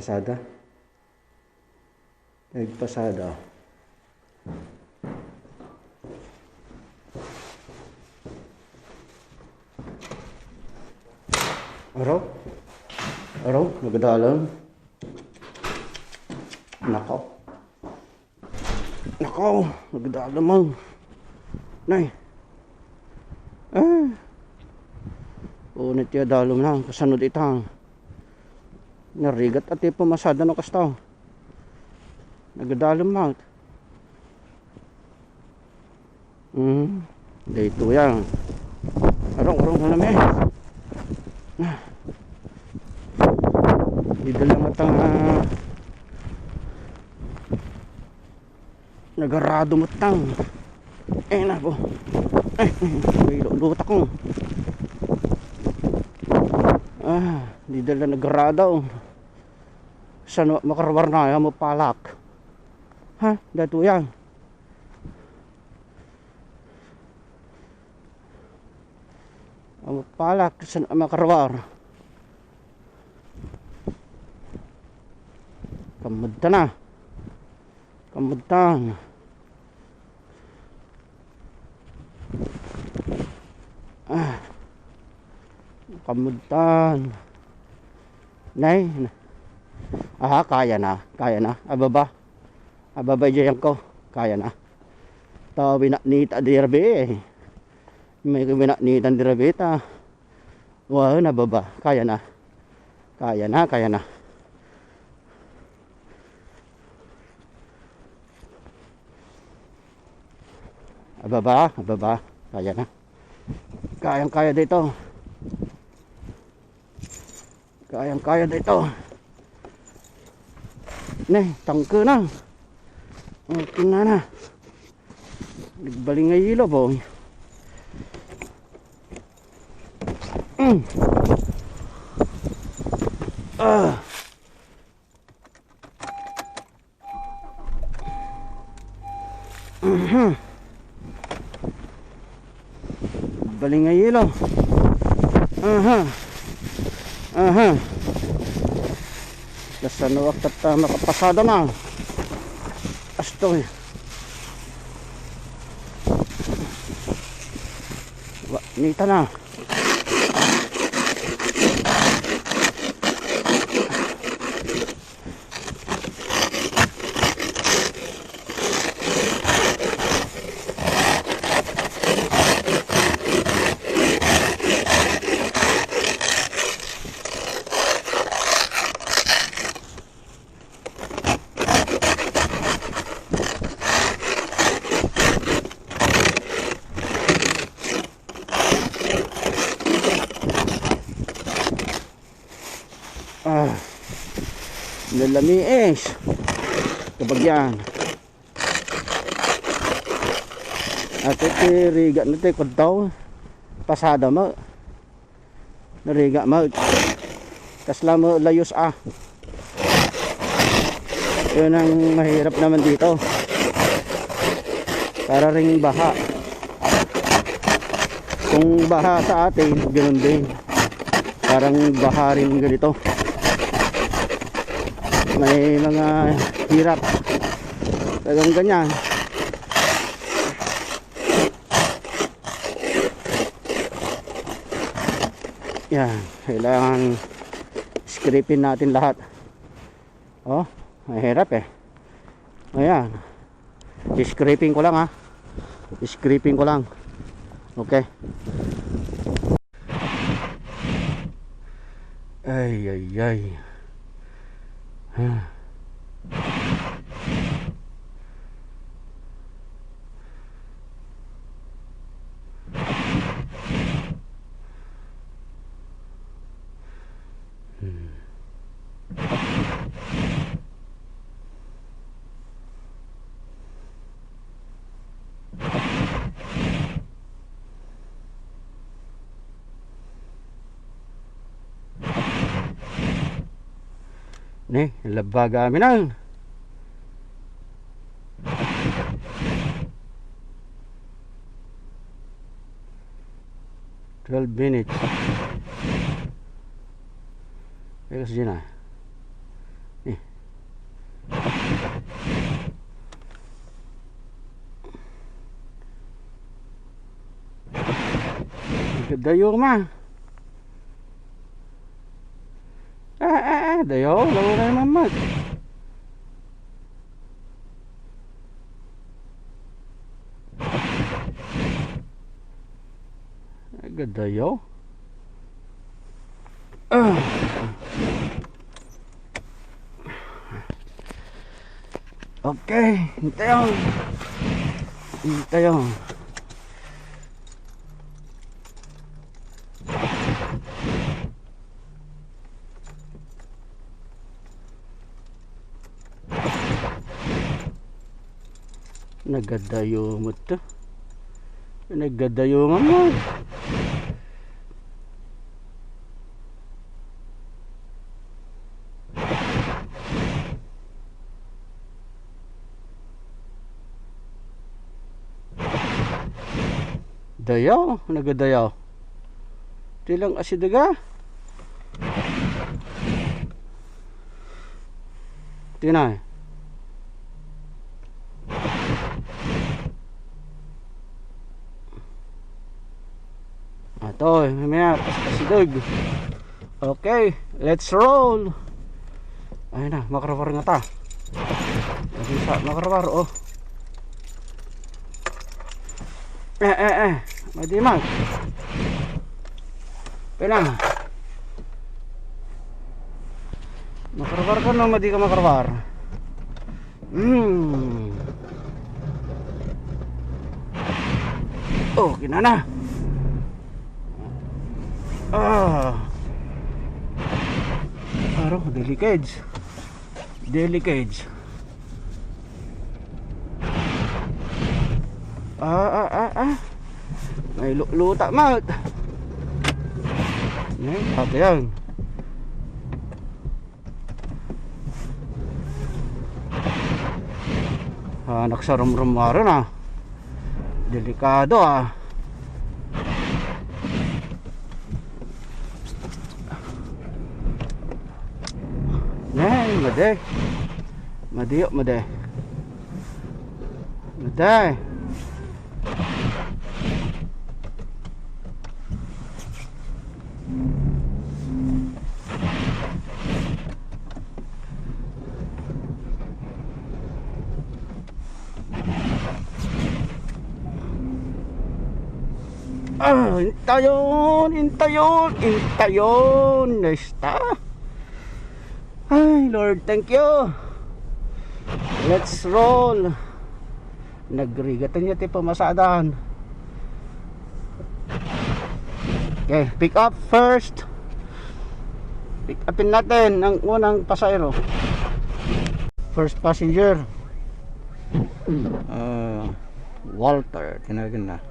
Agpasada. Agpasada. Araw? Araw? Nagadalang? Nakaw. Nakaw! Nagadalang mo. Nay. Unit ya dalom na. Kasanod itang. Narigat at ipamasada ng kastaw. Nagadalang mo. Dito yan. Arong na namin. Dito lang matang nagarado mo tang na po may lutak ko dito lang nagarado saan makarwar na mo palak ha dato yan mo palak saan makarwar kamudta na kamudtang kamudtan nay kaya na ababa diyan ko kaya na tawi na nita dirbe may binaknitan dirbe ta na baba kaya na ababa kaya na kaya dito ne tangke na okay na nagbaling ngay ilo po baling ngay ilo Dasan na waktat makapasada na astoy nita na nalamiis kabagyan at ito riga na ito kuntaw pasada mo nariga mo kasla mo layos yun ang mahirap naman dito para ring baha kung baha sa atin ganoon din parang baha rin ganito may mga hirap tagang ganyan yan kailangan scripin natin lahat mahirap ayan scripin ko lang scripin ko lang okay ay ne labaga minang 12 minutes. Pero sige na. Dayo ma. Dayo. Lago na naman mag. Dayo. Okay, hintayo. Hintayo. Nagadayo mo to. Nagadayo mo. Dayaw, nagadayaw. Tilang asidaga. Tinay. Ato, mamaya asidag. Okay, let's roll. Ayun na, makarabar nga ta. Makarabar, oh. Madiman. Pilang. Makarabar ka no, madi ka makarabar. Oh, kinana. Aro, delicate. Delicate. May luta mat. Pati yan. Naksarum-rumaro na. Delikado ah. Made. Madiyo, made. Made. Intayon. Nesta. Ay, Lord, thank you. Let's roll. Nagrigatan niya tayo pamasadaan. Okay, pick up first. Pick upin natin ang unang pasahero. First passenger. Walter, tinagin na.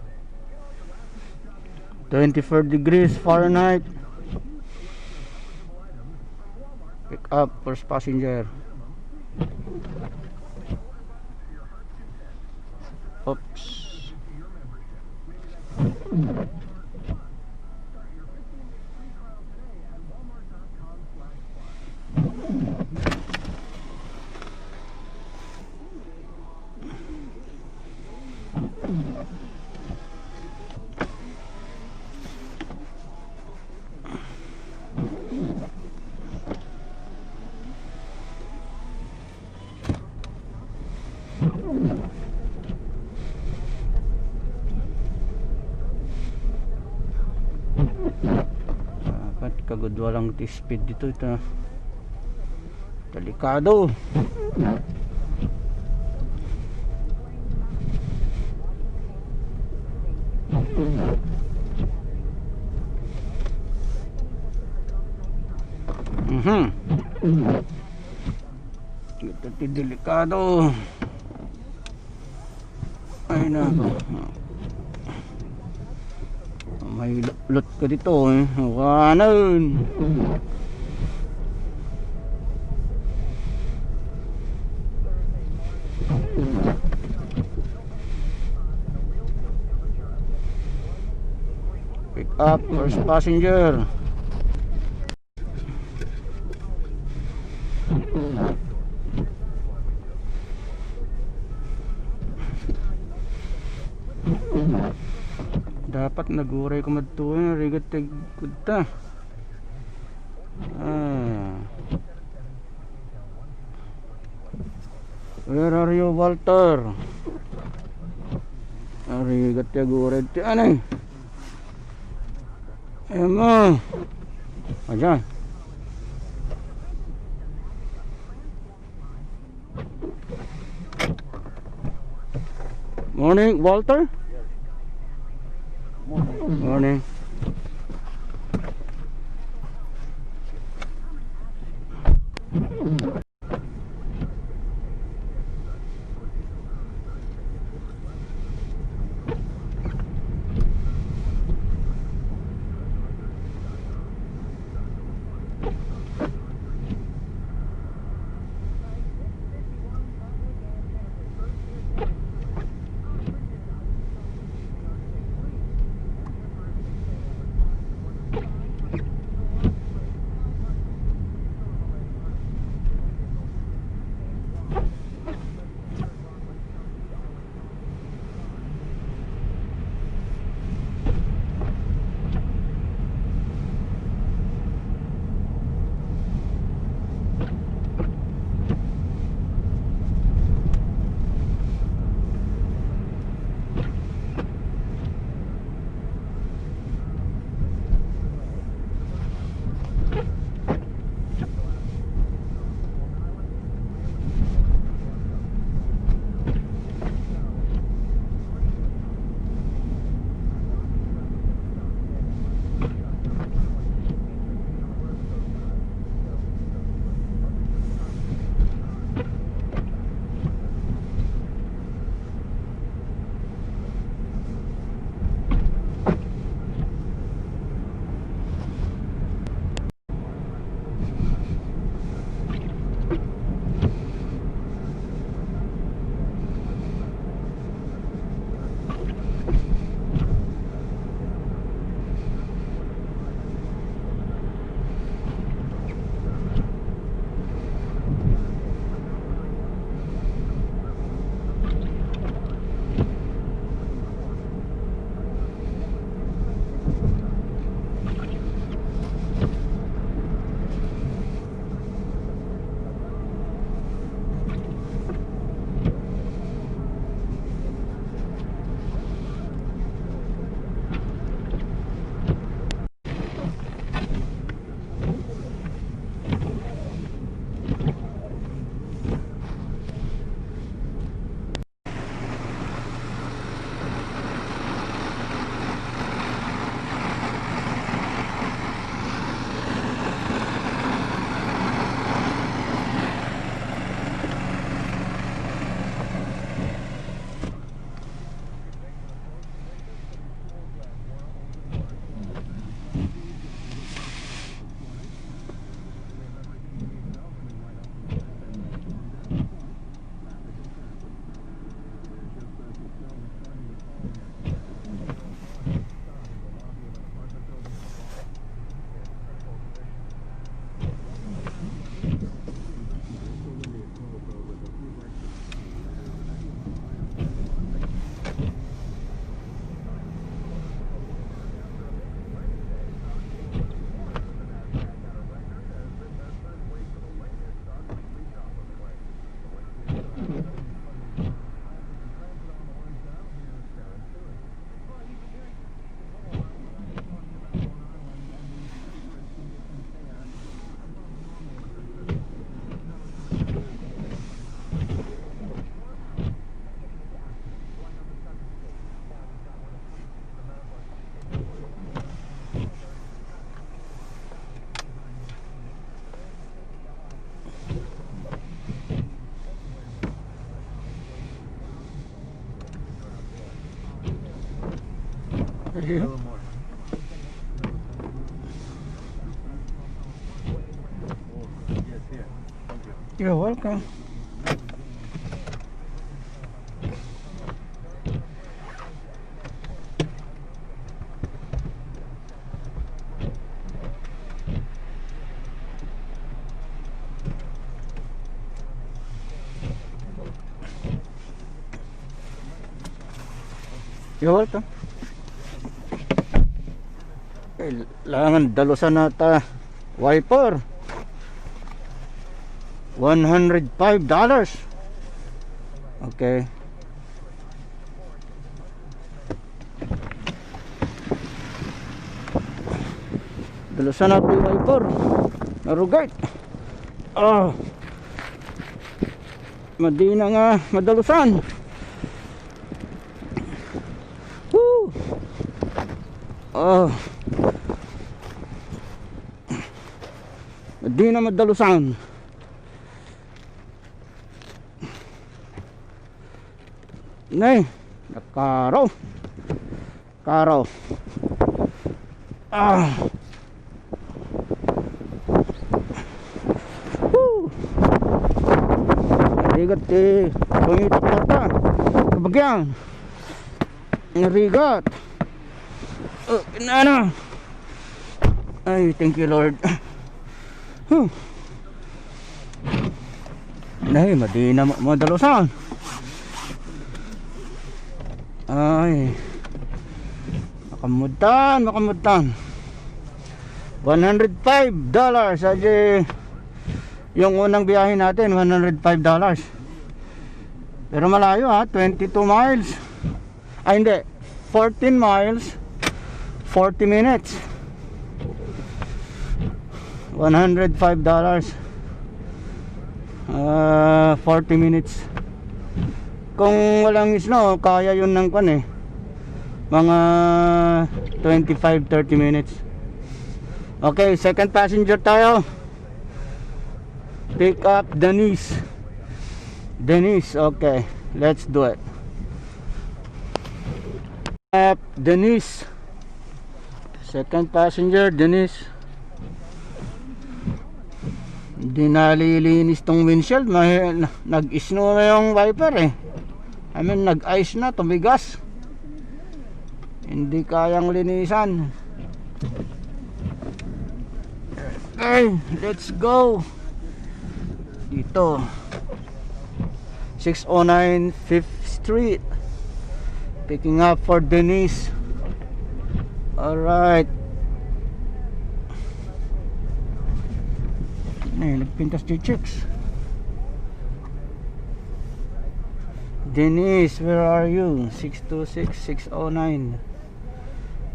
24 degrees Fahrenheit. Pick up first passenger. Oops. Dapat kagod walang speed dito. Ito delikado. Ito delikado. Ay nako. May lot ko dito eh. Wanan. Pick up first passenger. dapat naguray ko madtuon rigat gudta. Where are you, Walter? Rigat guray ti anay. Emma. Ayan. Morning, Walter. Morning. you. You're welcome. You're welcome. Kailangan dalusan nata wiper. $105. Okay. Dalusan natin yung wiper. Narugay. Oh. Madina nga madalusan. Woo. Oh. Madina madalusan. Nay, nakaraw. Karaw. Ah. Woo. Rigat tumitok mata. Kabagyan. Rigat. Ano? Ay, thank you Lord. Nay, madina madalusan. Ay, makamutan $105. Sabi yung unang biyahe natin $105. Pero malayo ha, 22 miles. Ay hindi, 14 miles 40 minutes. $105. 40 minutes. Kung walang snow, kaya yun ng kan eh. Mga 25-30 minutes. Okay, second passenger tayo. Pick up Denise. Okay, let's do it. Up Denise. Second passenger, Denise. Hindi nalilinis tong windshield. Nag-snow na yung wiper eh. I mean, nag-ice na, tumigas. Hindi kayang linisan. Okay, let's go. Dito 609 5th Street. Picking up for Denise. Alright. Nagpintas si chicks. Denise, where are you? 626 609.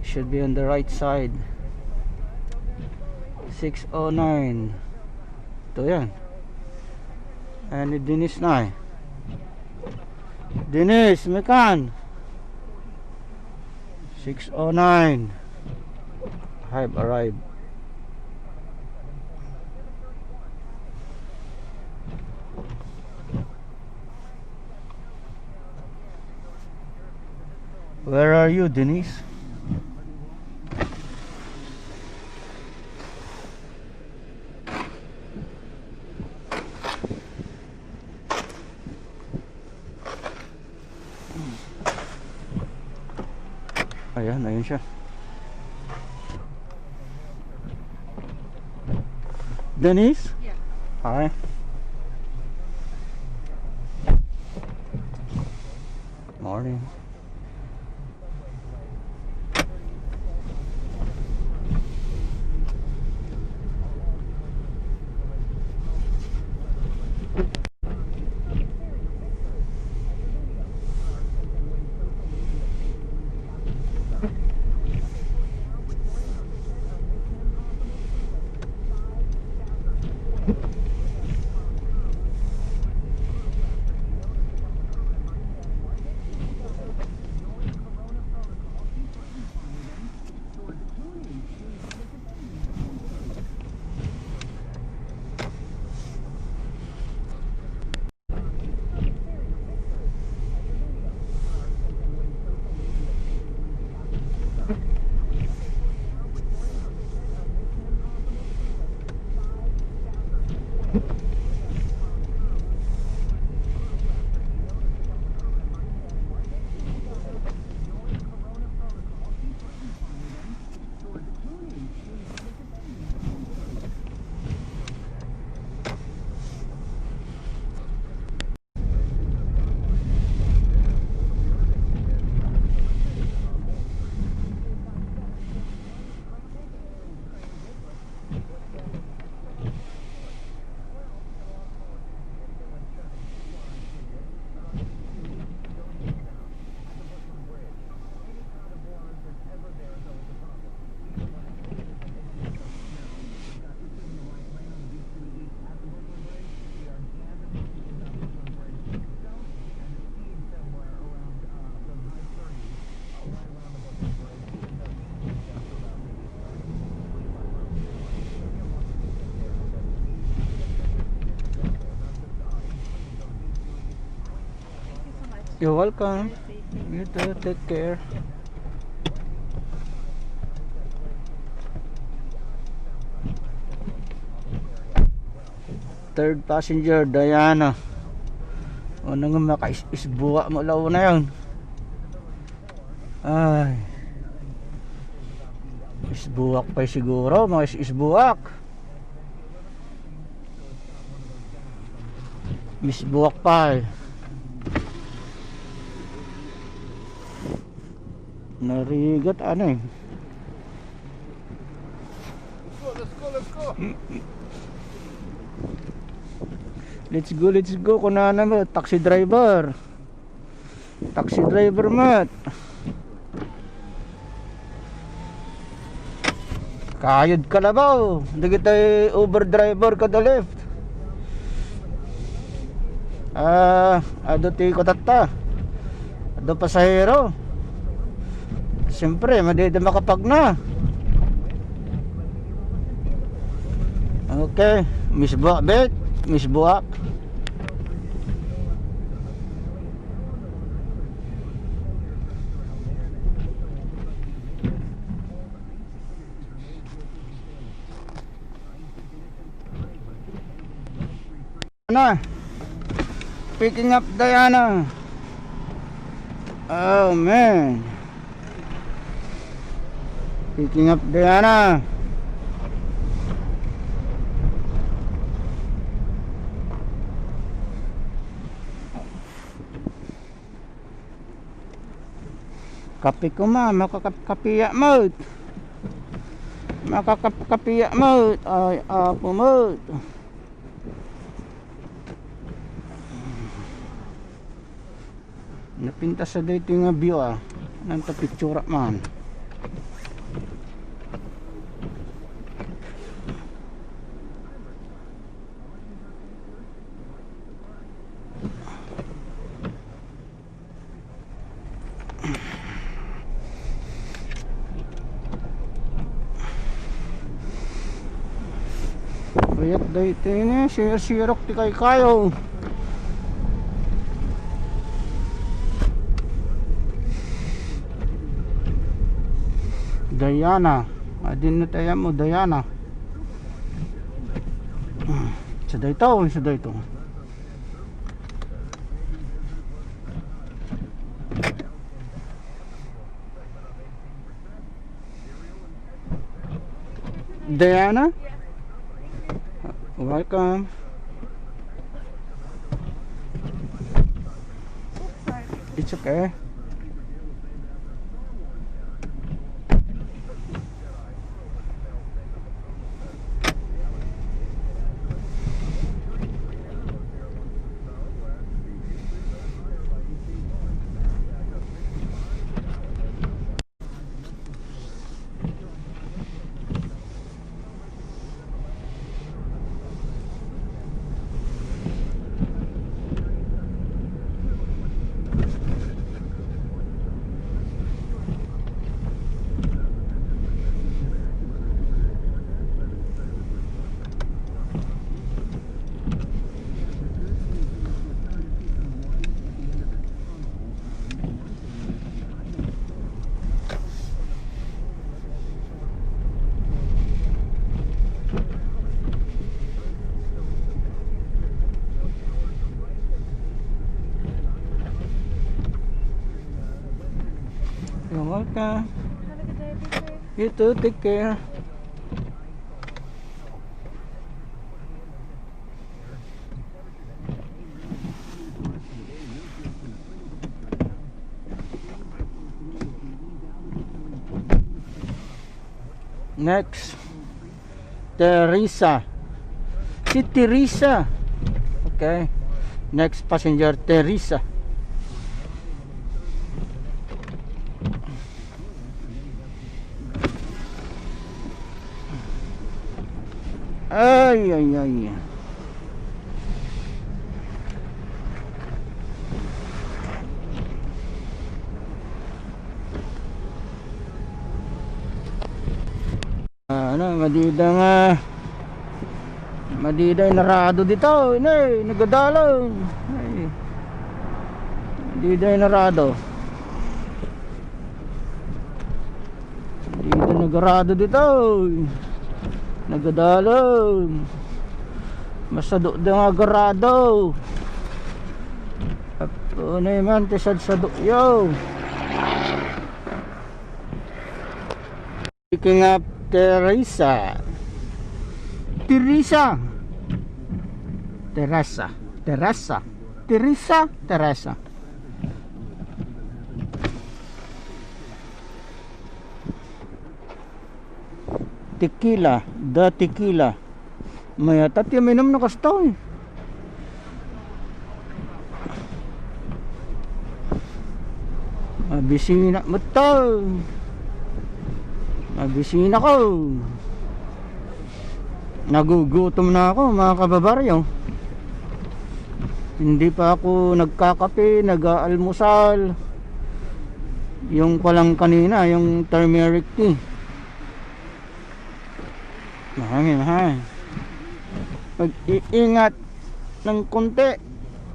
Should be on the right side. 609. Ito yan. And Denise na eh. Denise, mekan 609. Have arrived. Where are you, Denise? Ayan, ayun siya. Denise? Yeah. Hi. Morning. You're welcome. You too, take care. Third passenger, Diana. O nang maka-isbuwa mo law na yun. Ay, isbuwak pa siguro, mga isbuwak. Isbuwak pa eh. Narigat ano eh. Let's go. Let's go kunana mo, taxi driver mat. Kayod ka na ba? Hindi kita Uber driver ka da left. Ado ti ko tata. Ado pasahero. Siyempre, madede makapag na. Okay, Miss Buwak bet, Miss Buwak. Diana, picking up Diana. Oh man, picking up Diana. Kape ko ma, makakapiya mo. Makakapiya mo. Ay, apo mo. Napinta sa dito yung view ah. Nanta picture man. Bayat dito yun eh. Sirok ti kayo. Diana, adin na tayo mo Diana. Sa dito. Diana, welcome. It's okay. You're welcome. Have a good day, be safe. You too, take care. Next, Teresa. Si Teresa. Okay. Next passenger, Teresa. Ay. Madiday narado dito, nagadalaw. Ay. Hindi tayo narado. Hindi tayo nagarado dito. Nagadalo. Masado da nga garado. Apo na man tisad sado yo. Picking up Teresa. Teresa. Teresa. Teresa. Teresa. Teresa. Tequila. The tequila. Maya tati minum na kasto eh. Mabisina mo to. Mabisina ko. Nagugutom na ako mga kababaryo. Hindi pa ako nagkakape, nag-aalmusal. Yung palang kanina, yung turmeric tea. Mahangin. Pag-iingat ng konti.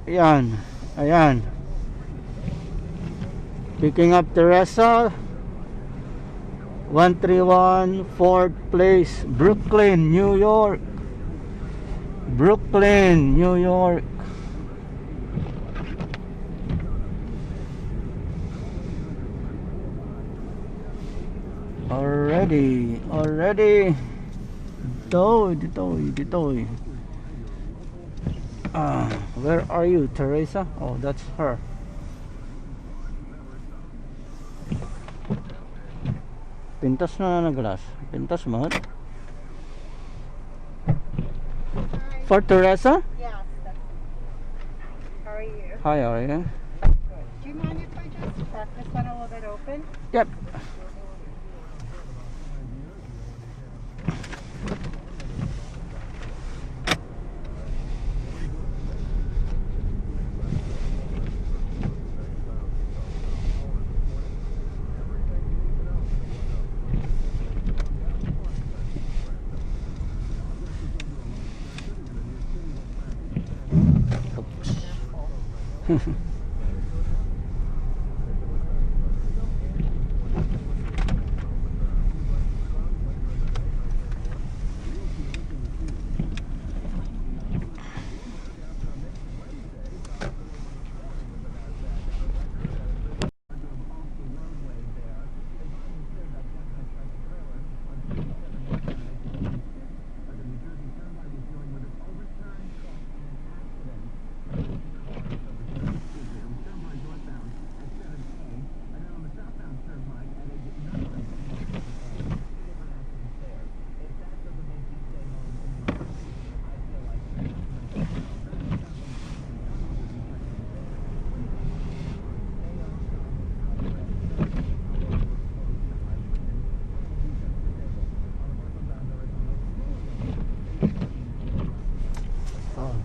Ayan. Ayan. Picking up Teresa. 131 4th Place, Brooklyn, New York. Brooklyn, New York. Already. Dito. Where are you, Teresa? Oh, that's her. Pintas na naglas. Pintas mo. For Teresa? Yes. How are you? Hi, how are you? Do you mind if I just crack this one a little bit open? Yep.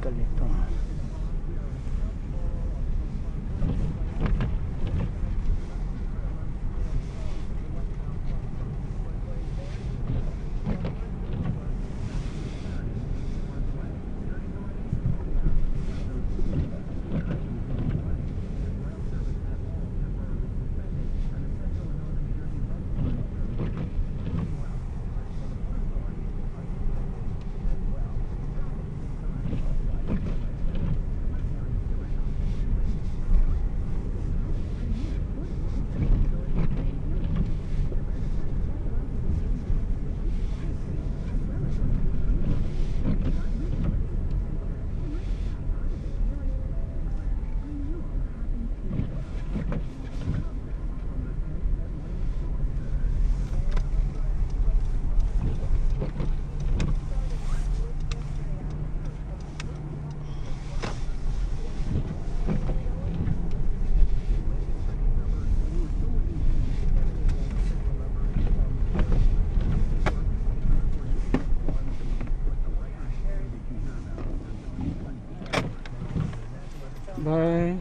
Ganito. Bye.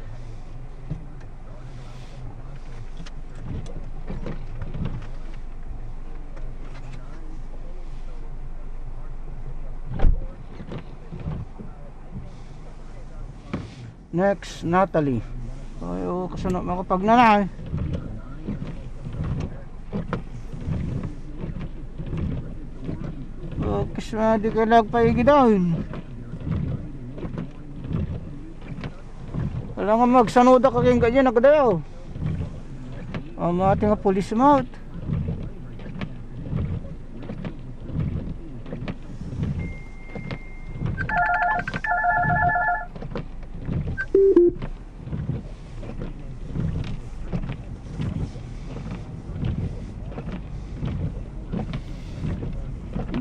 Next, Natalie. Ay, oh, kasunod makapag na eh. Oh, kasma di ka nagpaigi daw yun. Wala nga magsanuda ka kayong ganyan nagdayaw. Mati nga police mount.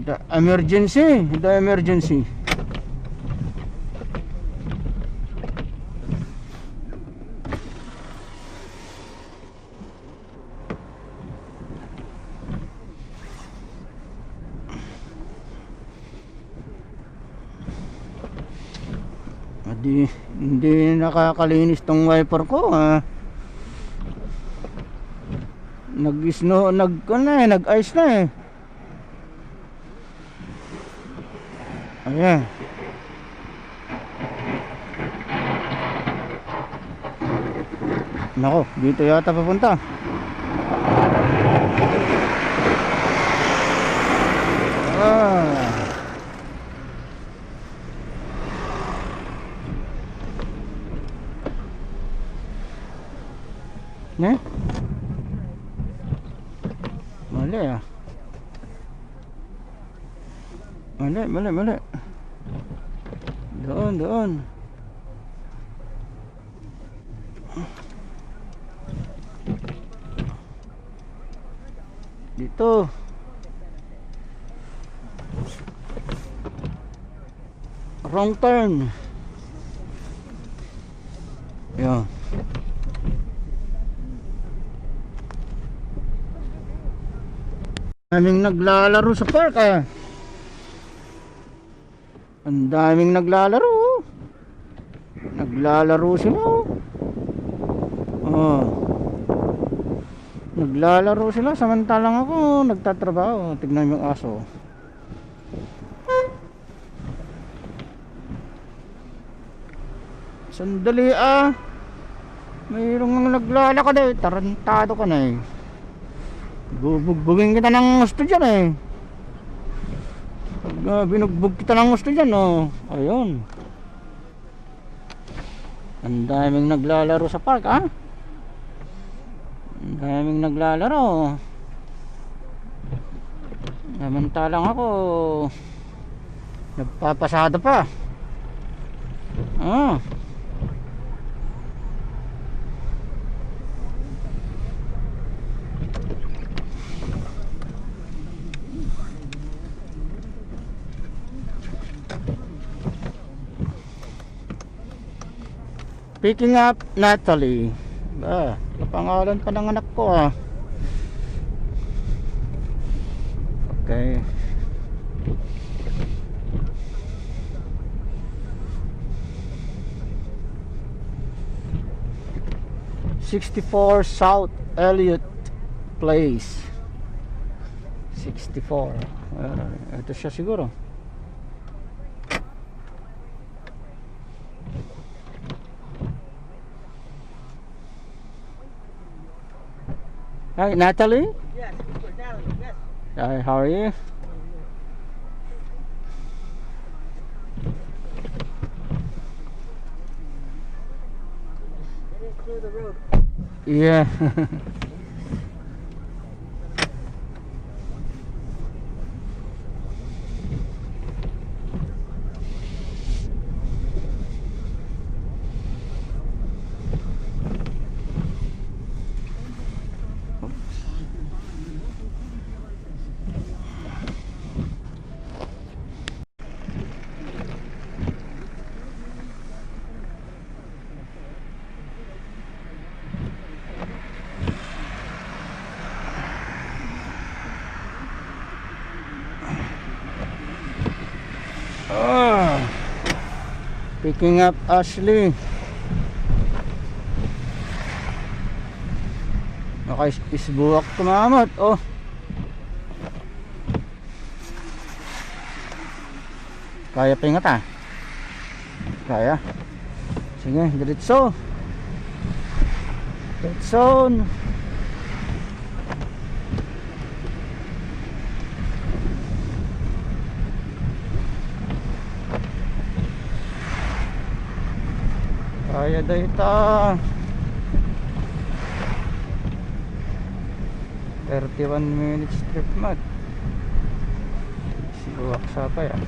The emergency. Hindi nakakalinis tong wiper ko nag-ice na eh. Ayan. Nako, dito yata papunta. Ne? Mali ah. Mali. Doon. Dito. Wrong turn. Yan. Daming naglalaro sa park ah. Ang daming naglalaro. Naglalaro sila oh. Naglalaro sila samantalang ako nagtatrabaho. Tignan mo yung aso. Sandali ah. Mayroong naglalakad eh. Tarantado ka na eh. Bubugbugin kita ng gusto dyan eh. Binugbog kita ng gusto dyan oh. Ayun. Ang daming naglalaro sa park ah. Ang daming naglalaro. Samantalang ako nagpapasada pa. Ah. Picking up Natalie. Pangalan pa ng anak ko ah. Okay. '64 South Elliott Place. 64. Ito siya siguro. Hi, Natalie? Yes, Natalie, yes. Hi, how are you? Clear the road. Yeah. Picking up Ashley. Naka-isbuwak kumamot. Oh. Kaya pingat ah. Kaya. Sige, diretso. Dead zone. Kaya data 31 minutes trip mat. Siluwak sa pa yan.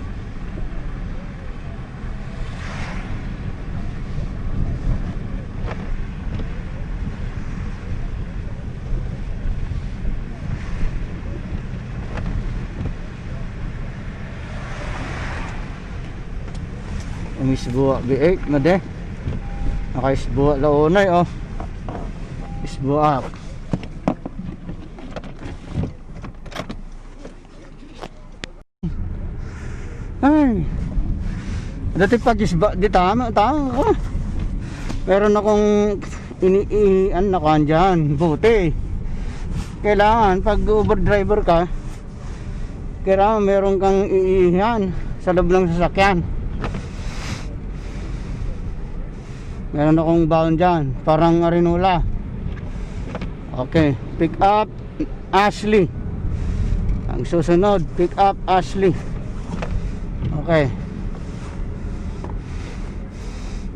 Umisbuwa B8 na de. Nakaisbuwa launay oh. Isbuwa. Ay. Dati pag isba di tama oh. Meron akong iniian na kan dyan, buti. Kailangan pag Uber driver ka, kailangan meron kang iihan sa loob ng sasakyan. Meron akong baon dyan, parang arinula. Okay, pick up Ashley. Ang susunod, pick up Ashley. Okay.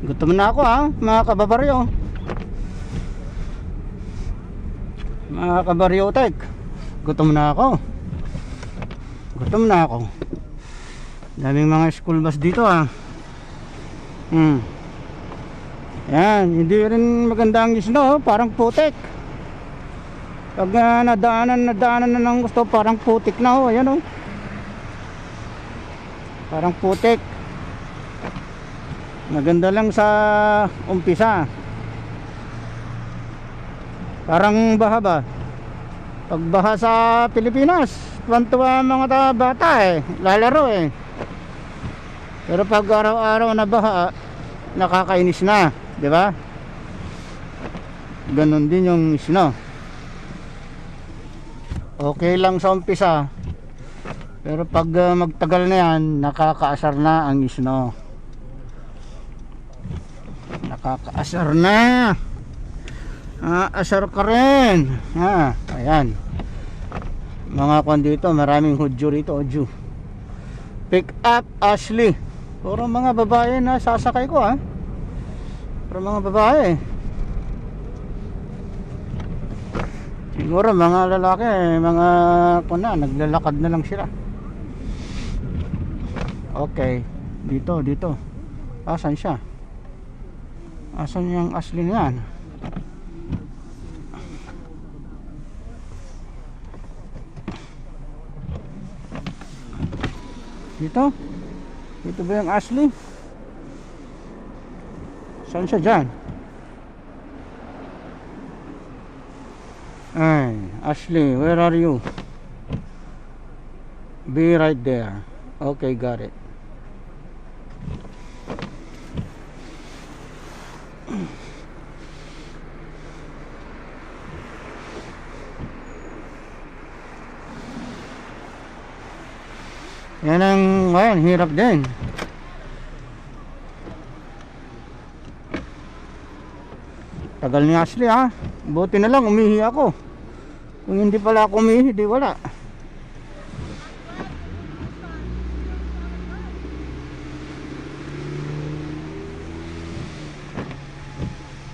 Gutom na ako ha, mga kababaryo. Mga kabaryotek. Gutom na ako. Gutom na ako. Daming mga school bus dito ha. Yan, hindi rin maganda ang snow, parang putik. Pag nadaanan na ng gusto, parang putik na ho, ayan oh. Parang putik. Maganda lang sa umpisa. Parang baha ba? Pag baha sa Pilipinas, tuwa mga bata lalaro Pero pag araw-araw na baha, nakakainis na. Diba? Ganon din yung snow. Okay lang sa umpisa, pero pag magtagal na yan, nakakaasar na ang snow. Nakakaasar na. Asar ka rin. Ayan. Mga kwan dito, maraming hudyo rito, hudyo. Pick up Ashley. Puro mga babae na sasakay ko Pero mga babae siguro mga lalaki mga kuna naglalakad na lang sila. Okay, dito asan siya? Asan yung Ashley na yan? Dito ba yung Ashley? Saan siya dyan? Ay, Ashley, where are you? Be right there. Okay, got it. Yan ang, ayan, hirap din. Tagal ni Ashley buti na lang umihi ako. Kung hindi pala ako umihi, di wala.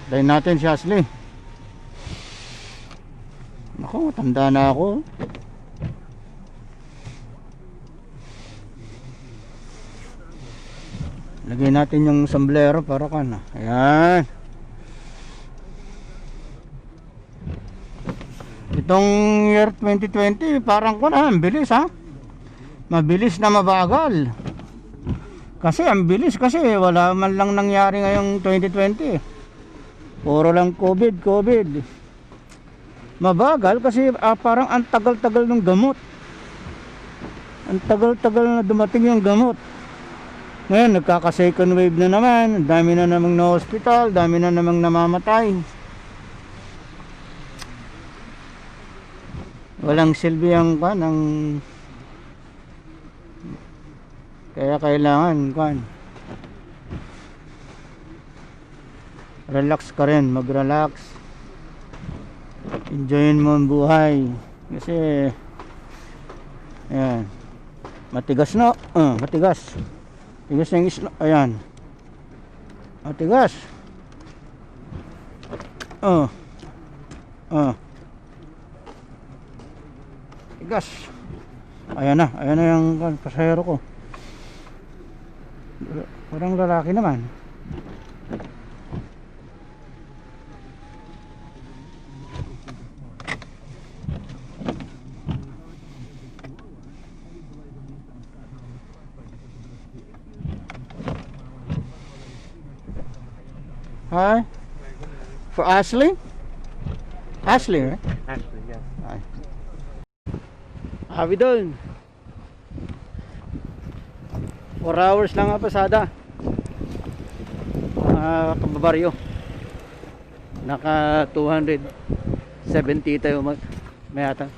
Tayin natin si Ashley. Naku, tanda na ako. Lagay natin yung sombrero para kan. Ayan. Itong year 2020 parang ang bilis mabilis na mabagal. Kasi ang bilis kasi wala man lang nangyari ngayong 2020. Puro lang COVID. Mabagal kasi parang ang tagal-tagal ng gamot. Ang tagal-tagal na dumating yung gamot. Ngayon nagkaka second wave na naman. Dami na namang na hospital, dami na namang namamatay. Walang silbi ang kaya kailangan relax ka rin, mag-relax. Enjoyin mo ang buhay. Kasi ayan, matigas no? Matigas. Tigas yung isla. Ayan. Matigas. Tigas. Ayan na yung pasahero ko. Parang lalaki naman. Hi. For Ashley? Ashley, right? Ashley, yes. Hi. How we doing? 4 hours lang ang pasada. Kababaryo. Naka 270 tayo may ata.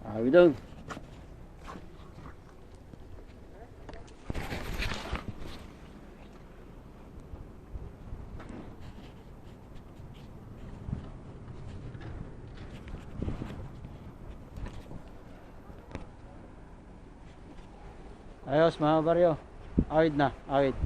How we doing? Ayos mga baryo. Awid na, awid.